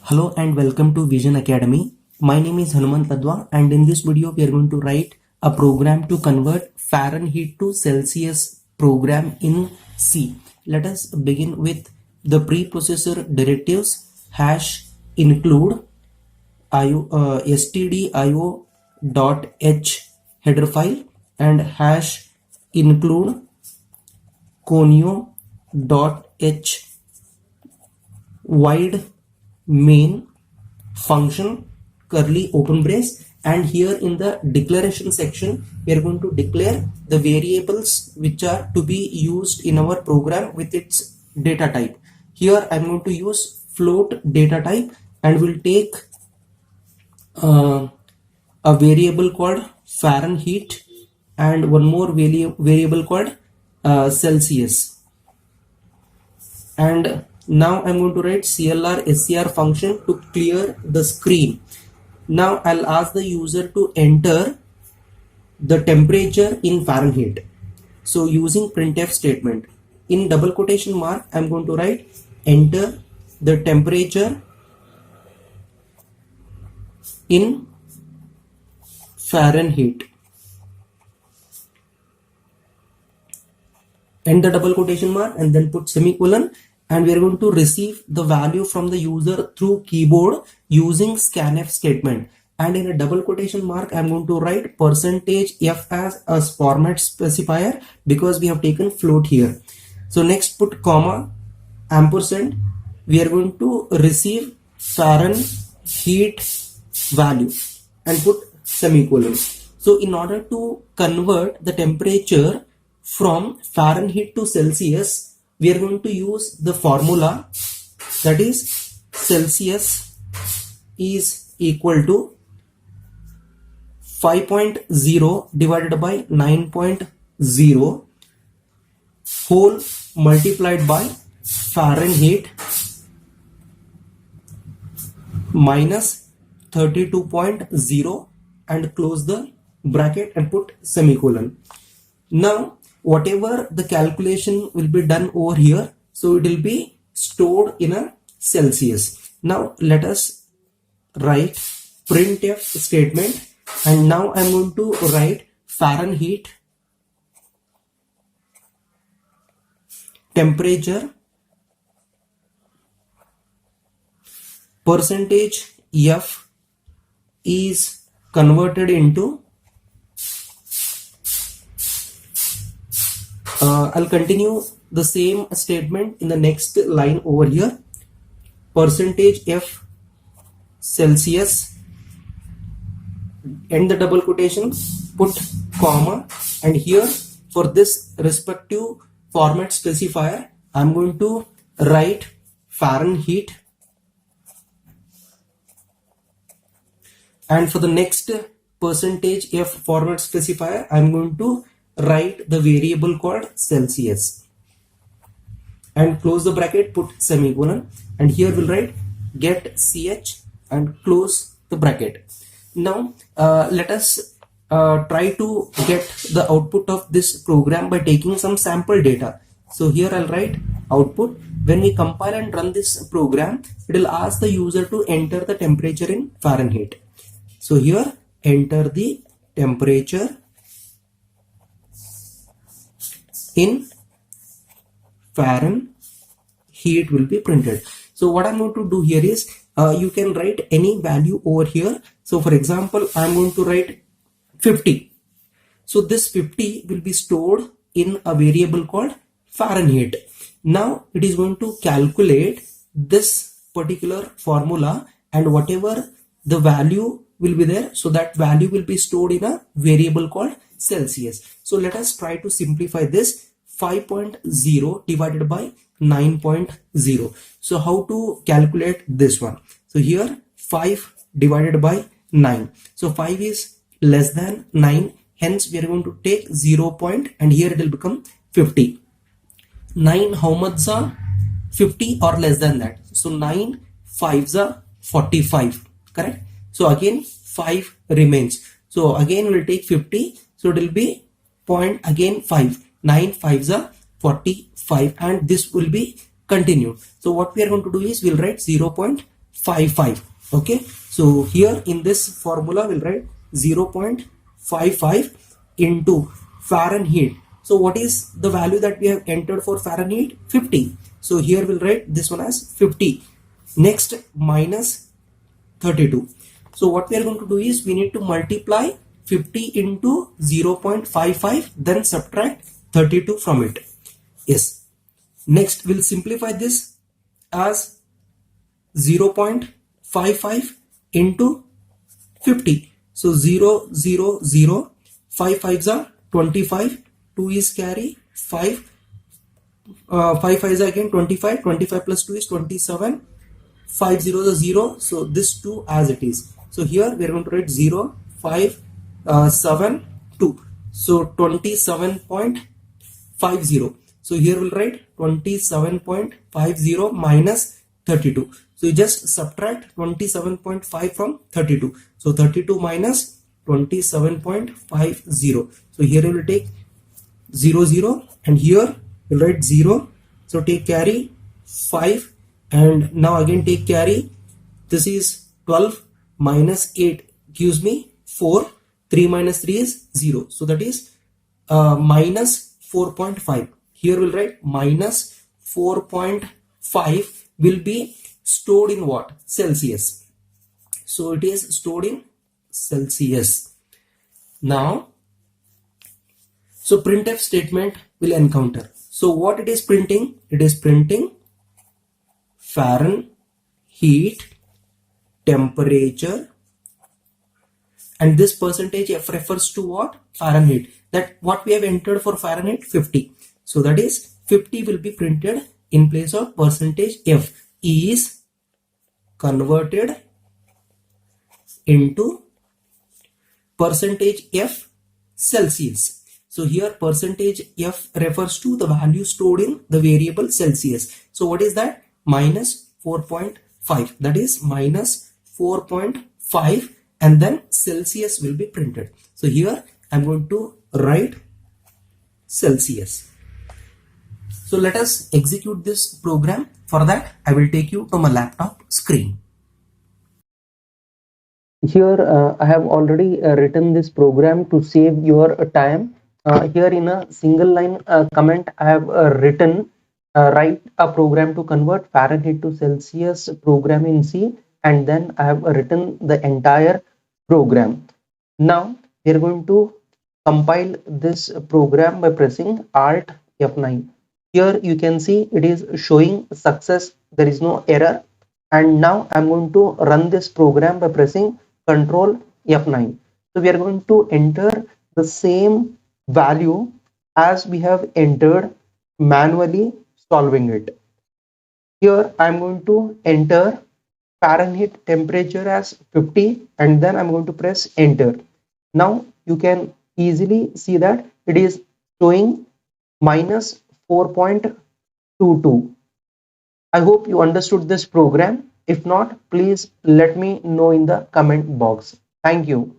Hello and welcome to Vision Academy. My name is Hanuman Tadwa and in this video we are going to write a program to convert Fahrenheit to Celsius program in C. Let us begin with the preprocessor directives hash include stdio.h header file and hash include conio.h wide main function curly open brace, and here in the declaration section we are going to declare the variables which are to be used in our program with its data type. Here I am going to use float data type and will take a variable called Fahrenheit and one more variable called Celsius. And now I'm going to write CLR SCR function to clear the screen. Now I'll ask the user to enter the temperature in Fahrenheit. So using printf statement, in double quotation mark I'm going to write enter the temperature in Fahrenheit. End the double quotation mark and then put semicolon, and we are going to receive the value from the user through keyboard using scanf statement. And in a double quotation mark I'm going to write %f as a format specifier because we have taken float here. So next put comma ampersand, we are going to receive Fahrenheit value and put semicolon. So in order to convert the temperature from Fahrenheit to Celsius, we are going to use the formula, that is Celsius is equal to 5.0 divided by 9.0 whole multiplied by Fahrenheit minus 32.0 and close the bracket and put semicolon. Now whatever the calculation will be done over here, so it will be stored in a Celsius. Now let us write printf statement, and now I'm going to write Fahrenheit temperature %f is converted into I'll continue the same statement in the next line over here. %f Celsius, end the double quotation, put comma, and here for this respective format specifier I'm going to write Fahrenheit, and for the next %f format specifier I'm going to write the variable called Celsius and close the bracket, put semicolon, and here we'll write get ch and close the bracket. Now let us try to get the output of this program by taking some sample data. So here I'll write output. When we compile and run this program, it will ask the user to enter the temperature in Fahrenheit. So here enter the temperature in Fahrenheit will be printed. So what I'm going to do here is you can write any value over here. So for example, I'm going to write 50. So this 50 will be stored in a variable called Fahrenheit. Now it is going to calculate this particular formula, and whatever the value will be there, so that value will be stored in a variable called Celsius. So let us try to simplify this. 5.0 divided by 9.0. So how to calculate this one? So here 5 divided by 9. So 5 is less than 9. Hence we are going to take 0 point and here it will become 50. 9 how much are 50 or less than that? So 9 5s are 45. Correct? So again 5 remains. So again we'll take 50. So it will be point again 5. 9 5s are 45 and this will be continued. So what we are going to do is we'll write 0.5 0.55. Okay, so here in this formula we'll write 0.55 into Fahrenheit. So what is the value that we have entered for Fahrenheit? 50. So here we'll write this one as 50. Next, minus 32. So what we are going to do is we need to multiply 50 into 0.55, then subtract 32 from it. Yes. Next, we'll simplify this as 0.55 into 50. So 0, 0, 0, 5 5s are 25, 2 is carry, 5, 5 5s are again 25, 25 plus 2 is 27, 5 zeros are 0, so this 2 as it is. So here we are going to write 0, 5, 7, 2. So 27.50. So here we'll write 27.50 minus 32. So you just subtract 27.5 from 32. So 32 minus 27.50. So here we will take 0, 0, and here we'll write 0. So take carry 5, and now again take carry. This is 12 minus 8 gives me 4. 3 minus 3 is 0. So that is minus 4.5. Here we'll write minus 4.5 will be stored in what? Celsius. So it is stored in Celsius. Now, so printf statement will encounter. So what it is printing? It is printing Fahrenheit temperature, and this percentage F refers to what? Fahrenheit. That what we have entered for Fahrenheit, 50. So that is 50 will be printed in place of percentage F is converted into percentage F Celsius. So here percentage F refers to the value stored in the variable Celsius. So what is that? Minus 4.5. That is minus 4.5, and then Celsius will be printed. So here I'm going to write Celsius. So let us execute this program. For that, I will take you to my laptop screen. Here I have already written this program to save your time. Here in a single line comment I have written write a program to convert Fahrenheit to Celsius program in C, and then I have written the entire program. Now we are going to compile this program by pressing Alt F9. Here you can see it is showing success, there is no error. And now I'm going to run this program by pressing Control F9. So we are going to enter the same value as we have entered manually solving it. Here I'm going to enter Fahrenheit temperature as 50, and then I'm going to press enter. Now you can easily see that it is showing minus 4.22. I hope you understood this program. If not, please let me know in the comment box. Thank you.